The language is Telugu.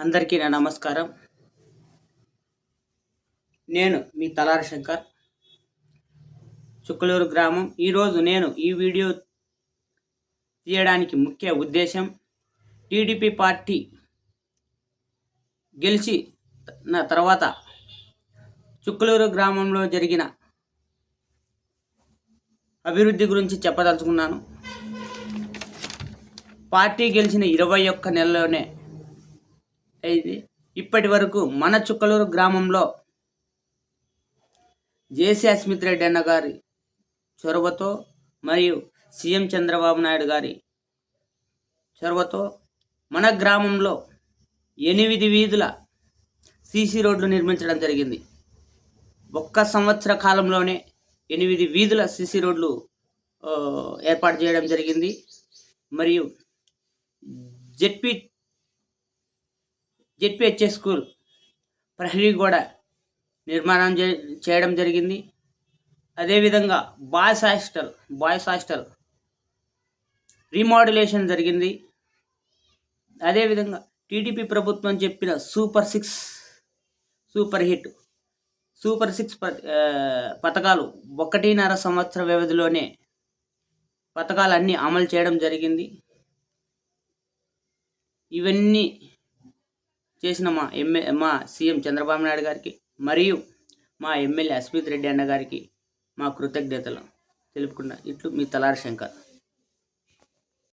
అందరికీ నా నమస్కారం. నేను మీ తలారి శంకర్, చుక్కలూరు గ్రామం. ఈరోజు నేను ఈ వీడియో తీయడానికి ముఖ్య ఉద్దేశం, టీడీపీ పార్టీ గెలిచి తర్వాత చుక్కలూరు గ్రామంలో జరిగిన అభివృద్ధి గురించి చెప్పదలుచుకున్నాను. పార్టీ గెలిచిన 21 నెలలోనే అయింది. ఇప్పటి వరకు మన చుక్కలూరు గ్రామంలో జేసీ అస్మిత్ రెడ్డి అన్న గారి చొరవతో మరియు సీఎం చంద్రబాబు నాయుడు గారి చొరవతో మన గ్రామంలో 8 వీధుల సీసీ రోడ్లు నిర్మించడం జరిగింది. ఒక్క సంవత్సర కాలంలోనే 8 వీధుల సీసీ రోడ్లు ఏర్పాటు చేయడం జరిగింది. మరియు జెడ్పీహెచ్ఎస్ స్కూల్ ప్రహరీ కూడా నిర్మాణం చేయడం జరిగింది. అదేవిధంగా బాయ్స్ హాస్టల్ రీమోడ్యులేషన్ జరిగింది. అదేవిధంగా టీడీపీ ప్రభుత్వం చెప్పిన సూపర్ సిక్స్ పథకాలు 1.5 సంవత్సర వ్యవధిలోనే పథకాలన్నీ అమలు చేయడం జరిగింది. ఇవన్నీ చేసిన మా సీఎం చంద్రబాబు నాయుడు గారికి మరియు మా ఎమ్మెల్యే అస్మిత్ రెడ్డి అన్న గారికి మా కృతజ్ఞతలు తెలుపుకున్నా. ఇట్లు మీ తలారి శంకర్.